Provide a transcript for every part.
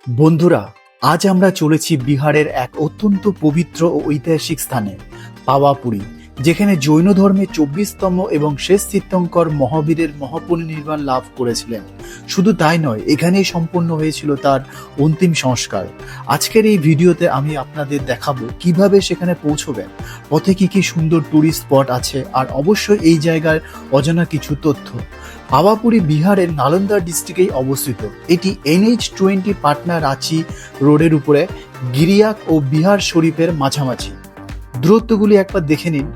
বন্ধুরা, আজ আমরা চলেছি বিহারের এক অত্যন্ত পবিত্র ও ঐতিহাসিক স্থানে পাওয়াপুরী, যেখানে জৈন ধর্মের 24তম এবং শেষ তীর্থঙ্কর মহাবীরের মহাপরিনির্বাণ লাভ করেছিলেন। শুধু তাই নয়, এখানেই সম্পন্ন হয়েছিল তার অন্তিম সংস্কার। আজকের এই ভিডিওতে আমি আপনাদের দেখাবো কিভাবে সেখানে পৌঁছবেন, পথে কি কি সুন্দর ট্যুরিস্ট স্পট আছে, আর অবশ্যই এই জায়গার অজানা কিছু তথ্য। পাওয়াপুরী বিহারের নালন্দা ডিস্ট্রিক্টেই অবস্থিত। এটি NH-20 পাটনা রাঁচি রোডের উপরে গিরিয়াক ও বিহার শরীফের মাঝামাঝি। দূরত্বগুলি একবার দেখে নিন।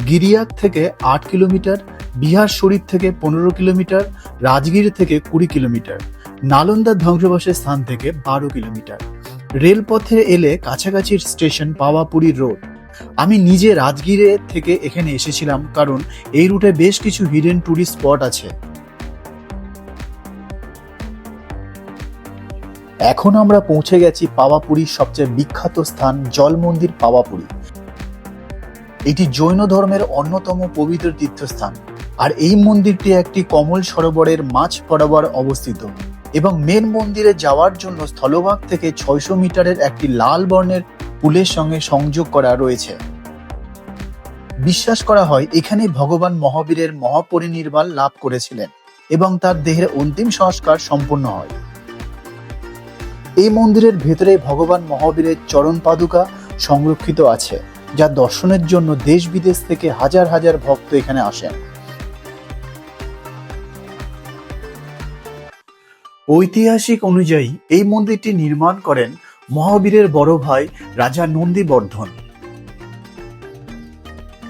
গিরিয়াক থেকে 8 কিলোমিটার, বিহার শরীফ থেকে 15 কিলোমিটার, রাজগীর থেকে 20 কিলোমিটার, নালন্দা ধ্বংসাবশের স্থান থেকে 12 কিলোমিটার। রেলপথে এলে কাছাকাছি স্টেশন পাওয়াপুরী রোড। আমি নিজে রাজগীরে থেকে এখানে এসেছিলাম, কারণ এই রুটে বেশ কিছু হিডেন ট্যুরিস্ট স্পট আছে। এখন আমরা পৌঁছে গেছি পাওয়াপুরীর সবচেয়ে বিখ্যাত স্থান জল মন্দির পাওয়াপুরী। এটি জৈন ধর্মের অন্যতম পবিত্র তীর্থস্থান, আর এই মন্দিরটি একটি কমল সরোবরের মাঝ বরাবর অবস্থিত এবং মেন মন্দিরে যাওয়ার জন্য স্থলভাগ থেকে 600 মিটারের একটি লাল বর্ণের পুলের সঙ্গে সংযোগ করা রয়েছে। বিশ্বাস করা হয় এখানে ভগবান মহাবীরের মহাপরিনির্বাণ লাভ করেছিলেন এবং তার দেহের অন্তিম সংস্কার সম্পন্ন হয়। এই মন্দিরের ভেতরে ভগবান মহাবীরের চরণ পাদুকা সংরক্ষিত আছে, যা দর্শনের জন্য দেশ বিদেশ থেকে হাজার হাজার ভক্ত এখানে আসেন। ঐতিহাসিক অনুযায়ী এই মন্দিরটি নির্মাণ করেন মহাবীরের বড় ভাই রাজা নন্দীবর্ধন,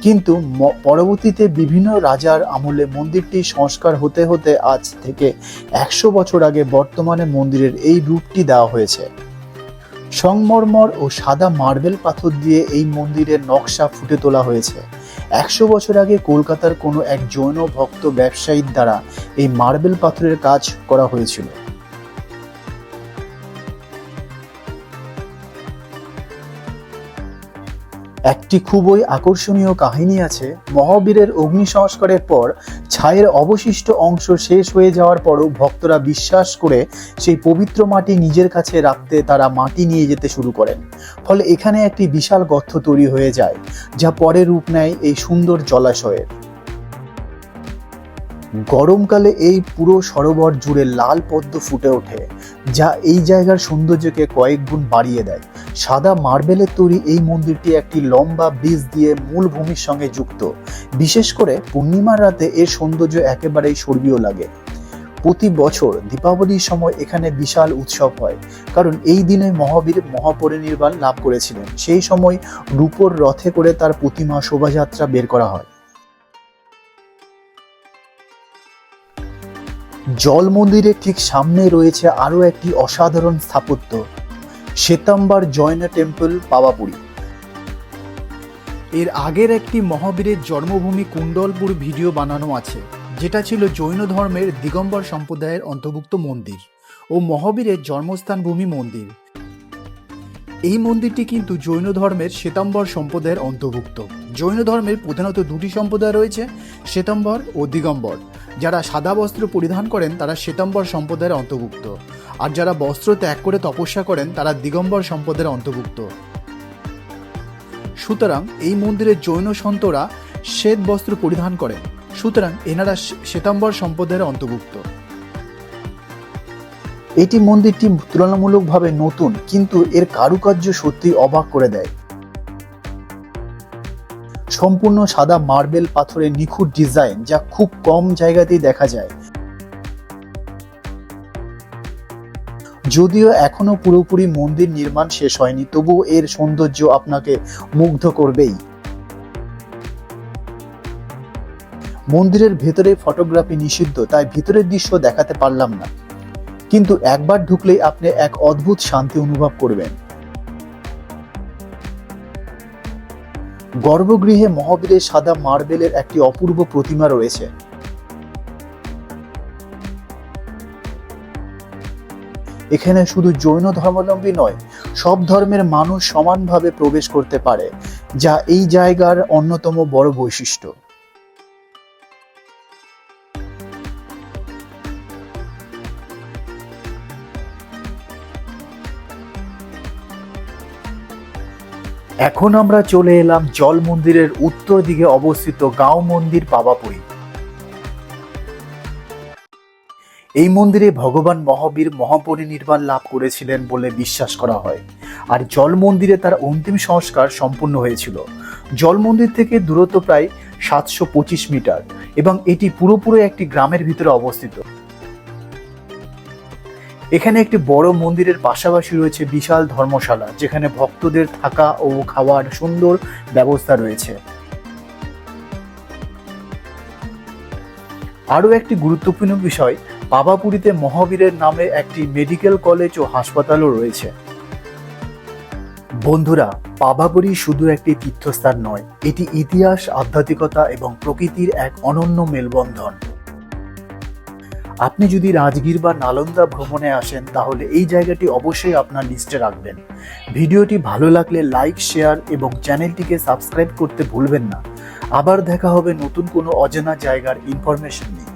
কিন্তু পরবর্তীতে বিভিন্ন রাজার আমলে মন্দিরটি সংস্কার হতে হতে আজ থেকে 100 বছর আগে বর্তমানে মন্দিরের এই রূপটি দেওয়া হয়েছে। সংগমরমর ও সাদা মার্বেল পাথর দিয়ে এই মন্দিরের নকশা ফুটে তোলা হয়েছে। 100 বছর আগে কলকাতার কোনো এক জৈন ভক্ত ব্যবসায়ীর দ্বারা এই মার্বেল পাথরের কাজ করা হয়েছিল। একটি খুবই আকর্ষণীয় কাহিনী আছে। মহাবীরের অগ্নি সংস্কারের পর ছায়ের অবশিষ্ট অংশ শেষ হয়ে যাওয়ার পরও ভক্তরা বিশ্বাস করে সেই পবিত্র মাটি নিজের কাছে রাখতে তারা মাটি নিয়ে যেতে শুরু করেন। ফলে এখানে একটি বিশাল গর্ত তৈরি হয়ে যায়, যা পরে রূপ নেয় এই সুন্দর জলাশয়ের। গরমকালে এই পুরো সরোবর জুড়ে লাল পদ্ম ফুটে ওঠে, যা এই জায়গার সৌন্দর্যকে কয়েক গুণ বাড়িয়ে দেয়। সাদা মার্বেলের তৈরি এই মন্দিরটি একটি লম্বা ব্রিজ দিয়ে মূল ভূমির সঙ্গে যুক্ত। বিশেষ করে পূর্ণিমার রাতে এর সৌন্দর্য একেবারেই স্বর্গীয় লাগে। প্রতি বছর দীপাবলির সময় এখানে বিশাল উৎসব হয়, কারণ এই দিনে মহাবীর মহাপরিনির্বাণ লাভ করেছিলেন। সেই সময় রূপোর রথে করে তার প্রতিমা শোভাযাত্রা বের করা হয়। জল মন্দিরের ঠিক সামনে রয়েছে আরও একটি অসাধারণ স্থাপত্য, শ্বেতাম্বর জৈন টেম্পল পাওয়াপুরী। এর আগের একটি মহাবীরের জন্মভূমি কুণ্ডলপুর ভিডিও বানানো আছে, যেটা ছিল জৈন ধর্মের দিগম্বর সম্প্রদায়ের অন্তর্ভুক্ত মন্দির ও মহাবীরের জন্মস্থান ভূমি মন্দির। এই মন্দিরটি কিন্তু জৈন ধর্মের শ্বেতাম্বর সম্প্রদায়ের অন্তর্ভুক্ত। জৈন ধর্মের প্রধানত দুটি সম্প্রদায় রয়েছে, শ্বেতাম্বর ও দিগম্বর। যারা সাদা বস্ত্র পরিধান করেন তারা শ্বেতাম্বর সম্প্রদায়ের অন্তর্ভুক্ত, আর যারা বস্ত্র ত্যাগ করে তপস্যা করেন তারা দিগম্বর সম্প্রদায়ের অন্তর্ভুক্ত। সুতরাং এই মন্দিরের জৈন সন্তরা শ্বেত বস্ত্র পরিধান করেন, সুতরাং এনারা শ্বেতাম্বর সম্প্রদায়ের অন্তর্ভুক্ত। এটি মন্দিরটি তুলনামূলকভাবে নতুন, কিন্তু এর কারুকার্য সত্যি অবাক করে দেয়। সম্পূর্ণ সাদা মার্বেল পাথরের নিখুঁত ডিজাইন, যা খুব কম জায়গাতেই দেখা যায়। যদিও এখনো পুরোপুরি মন্দির নির্মাণ শেষ হয়নি, তবুও এর সৌন্দর্য আপনাকে মুগ্ধ করবেই। মন্দিরের ভেতরে ফটোগ্রাফি নিষিদ্ধ, তাই ভিতরের দৃশ্য দেখাতে পারলাম না, কিন্তু একবার ঢুকলেই আপনি এক অদ্ভুত শান্তি অনুভব করবেন। গর্ভগৃহে মহাবীরের সাদা মার্বেলের একটি অপূর্ব প্রতিমা রয়েছে। এখানে শুধু জৈন ধর্মাবলম্বী নয়, সব ধর্মের মানুষ সমানভাবে প্রবেশ করতে পারে, যা এই জায়গার অন্যতম বড় বৈশিষ্ট্য। এখন আমরা চলে এলাম জল মন্দিরের উত্তর দিকে অবস্থিত গাঁও মন্দির পাওয়াপুরী। এই মন্দিরে ভগবান মহাবীর মহাপরিনির্বাণ লাভ করেছিলেন বলে বিশ্বাস করা হয়, আর জল মন্দিরে তার অন্তিম সংস্কার সম্পূর্ণ হয়েছিল। জল মন্দির থেকে দূরত্ব প্রায় 725 মিটার এবং এটি পুরোপুরি একটি গ্রামের ভিতরে অবস্থিত। এখানে একটি বড় মন্দিরের পাশাপাশি রয়েছে বিশাল ধর্মশালা, যেখানে ভক্তদের থাকা ও খাওয়ার সুন্দর ব্যবস্থা রয়েছে। আরও একটি গুরুত্বপূর্ণ বিষয়, পাওয়াপুরীতে মহাবীরের নামে একটি মেডিকেল কলেজ ও হাসপাতালও রয়েছে। বন্ধুরা, পাওয়াপুরী শুধু একটি তীর্থস্থান নয়, এটি ইতিহাস, আধ্যাত্মিকতা এবং প্রকৃতির এক অনন্য মেলবন্ধন। আপনি যদি রাজগীর বা নালন্দা ভ্রমণে আসেন তাহলে এই জায়গাটি অবশ্যই আপনার লিস্টে রাখবেন। ভিডিওটি ভালো লাগলে লাইক, শেয়ার এবং চ্যানেলটিকে সাবস্ক্রাইব করতে ভুলবেন না। আবার দেখা হবে নতুন কোনো অজানা জায়গার ইনফরমেশন নিয়ে।